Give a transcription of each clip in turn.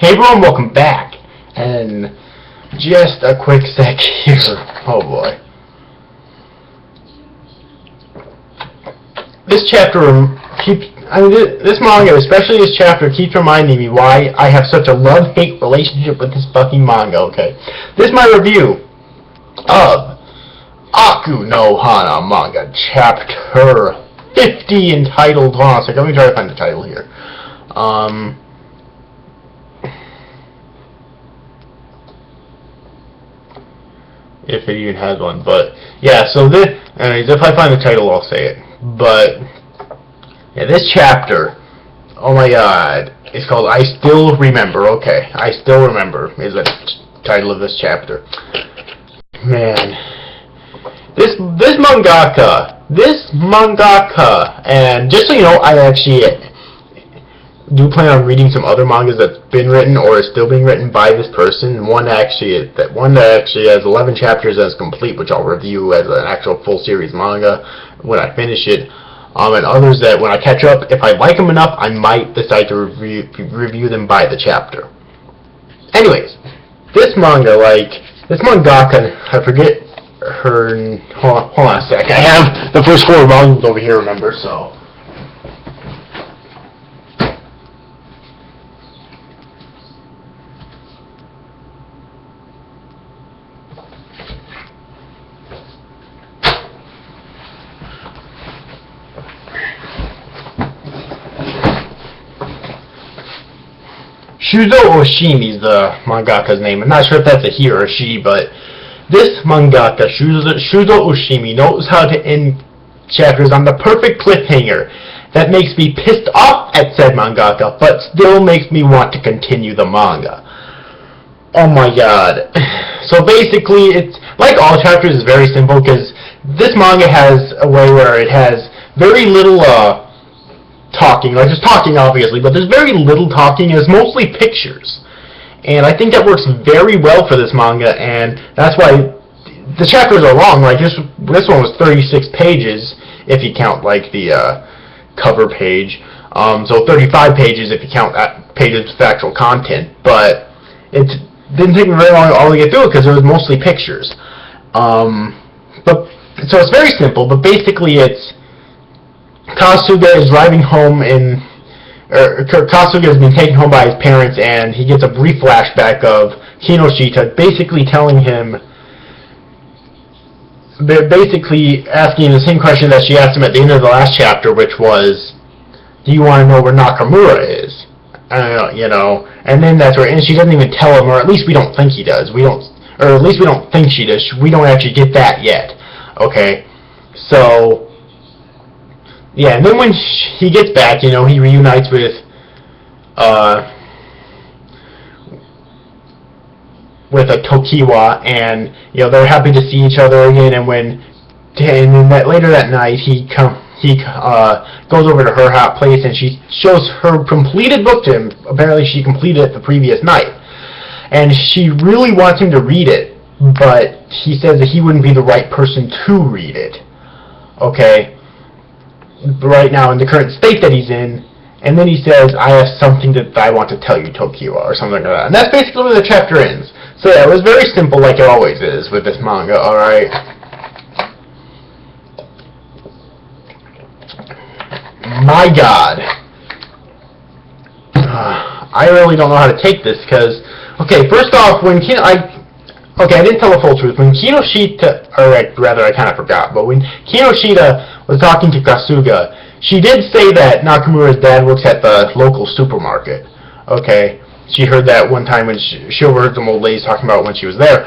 Hey everyone, welcome back. And just a quick sec here. Oh boy. This chapter this manga, especially this chapter, keeps reminding me why I have such a love-hate relationship with this fucking manga, okay? This is my review of Aku no Hana manga, chapter 50, entitled, hold on a second, let me try to find the title here. If it even has one, but yeah, so this, anyways, if I find the title, I'll say it. But yeah, this chapter, oh my god, it's called I Still Remember. Okay, I Still Remember is the title of this chapter. Man, this mangaka, and just so you know, I actually do plan on reading some other mangas that's been written or is still being written by this person. One that actually has 11 chapters as complete, which I'll review as an actual full series manga when I finish it. And others that when I catch up, if I like them enough, I might decide to review them by the chapter. Anyways, this mangaka, I forget her. Hold on a sec. I have the first 4 volumes over here, remember? So. Shuzo Oshimi is the mangaka's name. I'm not sure if that's a he or a she, but this mangaka, Shuzo Oshimi, knows how to end chapters on the perfect cliffhanger that makes me pissed off at said mangaka, but still makes me want to continue the manga. Oh my god. So basically, it's like all chapters, is very simple, because this manga has a way where it has very little talking, like there's talking obviously, but there's very little talking, and it's mostly pictures. And I think that works very well for this manga, and that's why the chapters are long. Like this one was 36 pages if you count like the cover page. So 35 pages if you count pages with actual content. But it didn't take me very long to get through it because it was mostly pictures. But so it's very simple, but basically it's Kasuga is driving home Kasuga has been taken home by his parents, and he gets a brief flashback of Kinoshita basically telling him, basically asking the same question that she asked him at the end of the last chapter, which was, do you want to know where Nakamura is? You know, and then that's where, and she doesn't even tell him, or at least we don't think he does. Or at least we don't think she does. We don't actually get that yet. Okay, so. Yeah, and then when he gets back, you know, he reunites with a Tokiwa, and you know they're happy to see each other again. And later that night, he goes over to her hot place, and she shows her completed book to him. Apparently, she completed it the previous night, and she really wants him to read it, but he says that he wouldn't be the right person to read it. Okay. Right now in the current state that he's in, and then he says, I have something that I want to tell you, Tokiwa, or something like that. And that's basically where the chapter ends. So yeah, it was very simple, like it always is with this manga, alright? My god. I really don't know how to take this, because, okay, first off, I didn't tell the full truth. When Kinoshita, or rather, I kind of forgot, but when Kinoshita was talking to Kasuga, she did say that Nakamura's dad works at the local supermarket. Okay, she heard that one time when she overheard some old ladies talking about when she was there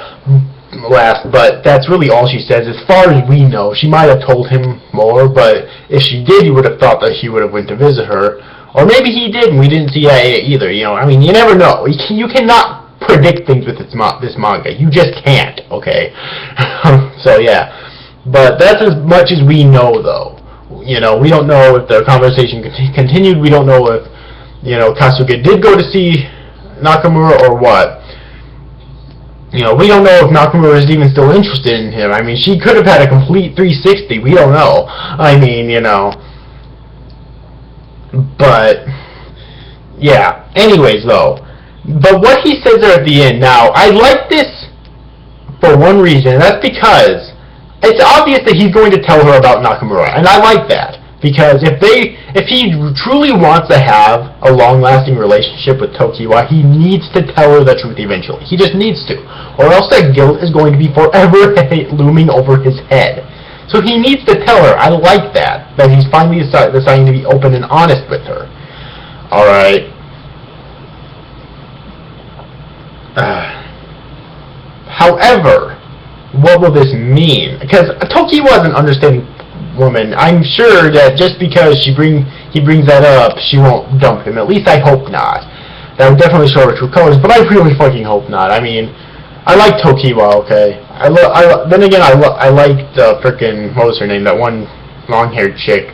last, but that's really all she says. As far as we know, she might have told him more, but if she did, you would have thought that he would have went to visit her. Or maybe he did, and we didn't see that either, you know. I mean, you never know. You cannot predict things with this manga. You just can't, okay? So, yeah. But that's as much as we know, though. You know, we don't know if the conversation continued. We don't know if, you know, Kasuga did go to see Nakamura or what. You know, we don't know if Nakamura is even still interested in him. I mean, she could have had a complete 360. We don't know. I mean, you know. But, yeah. Anyways, though. But what he says there at the end, now, I like this for one reason, and that's because it's obvious that he's going to tell her about Nakamura, and I like that. Because if he truly wants to have a long-lasting relationship with Tokiwa, he needs to tell her the truth eventually. He just needs to. Or else that guilt is going to be forever looming over his head. So he needs to tell her. I like that he's finally deciding to be open and honest with her. Alright. However, what will this mean? Because Tokiwa is an understanding woman. I'm sure that just because he brings that up, she won't dump him. At least I hope not. That would definitely show her true colors, but I really fucking hope not. I mean, I like Tokiwa, okay? Then again, I liked frickin', what was her name? That one long-haired chick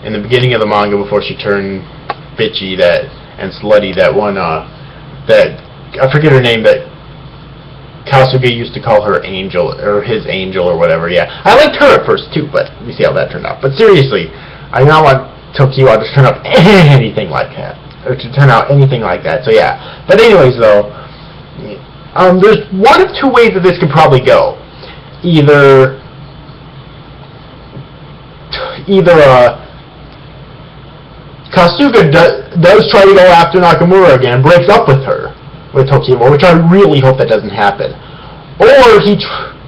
in the beginning of the manga before she turned bitchy and slutty. That one, that I forget her name. That Kasuga used to call her Angel, or his Angel, or whatever, yeah. I liked her at first, too, but we see how that turned out. But seriously, I now want Tokiwa to turn up anything like that. Or to turn out anything like that, so yeah. But anyways, though, there's one of two ways that this could probably go. Either Kasuga does try to go after Nakamura again and breaks up with Tokiwa, which I really hope that doesn't happen. Or he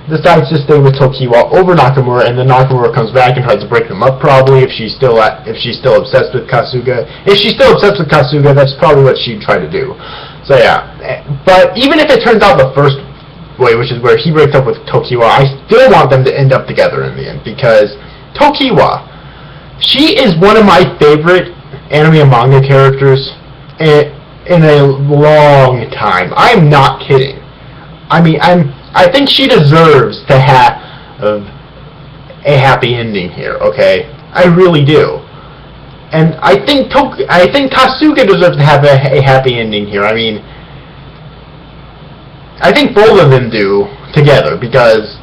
decides to stay with Tokiwa over Nakamura, and then Nakamura comes back and tries to break them up. Probably if she's still obsessed with Kasuga. If she's still obsessed with Kasuga, that's probably what she'd try to do. So yeah. But even if it turns out the first way, which is where he breaks up with Tokiwa, I still want them to end up together in the end, because Tokiwa, she is one of my favorite anime and manga characters in a long time. I am not kidding. I mean, I think she deserves to have a happy ending here, okay? I really do. And I think Kasuga deserves to have a happy ending here. I mean, I think both of them do together, because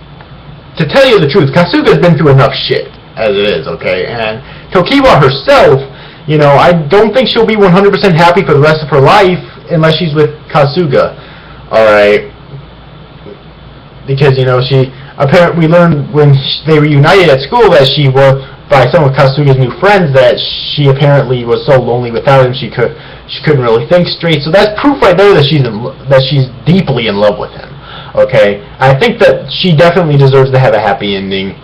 to tell you the truth, Kasuga's been through enough shit as it is, okay? And Tokiwa herself, you know, I don't think she'll be 100% happy for the rest of her life unless she's with Kasuga. Alright. Because, you know, we learned when they reunited at school that she was, by some of Kasuga's new friends, that she apparently was so lonely without him she couldn't really think straight. So that's proof right there that she's deeply in love with him. Okay? I think that she definitely deserves to have a happy ending.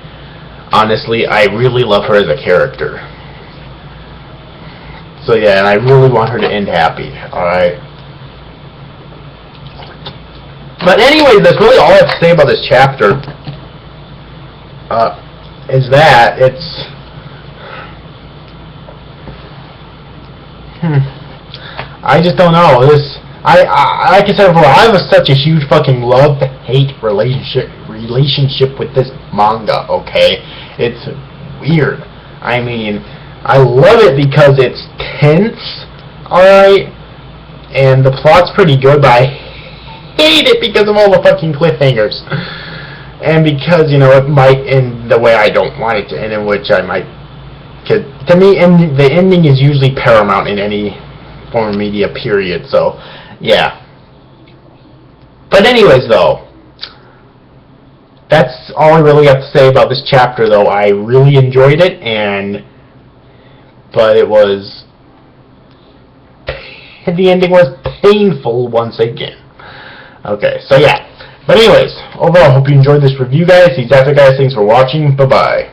Honestly, I really love her as a character. So yeah, and I really want her to end happy, alright? But anyways, that's really all I have to say about this chapter. Is that it's... I just don't know. Like I said before, I have such a huge fucking love-hate relationship with this manga, okay? It's weird. I mean, I love it because it's tense, alright? And the plot's pretty good, but I hate it because of all the fucking cliffhangers. And because, you know, it might end the way I don't want it to end, in which I might... Cause to me, the ending is usually paramount in any form of media, period, so, yeah. But anyways, though, that's all I really have to say about this chapter, though. I really enjoyed it, but it was... the ending was painful once again. Okay, so yeah. But anyways, overall, I hope you enjoyed this review, guys. These after guys, thanks for watching. Bye-bye.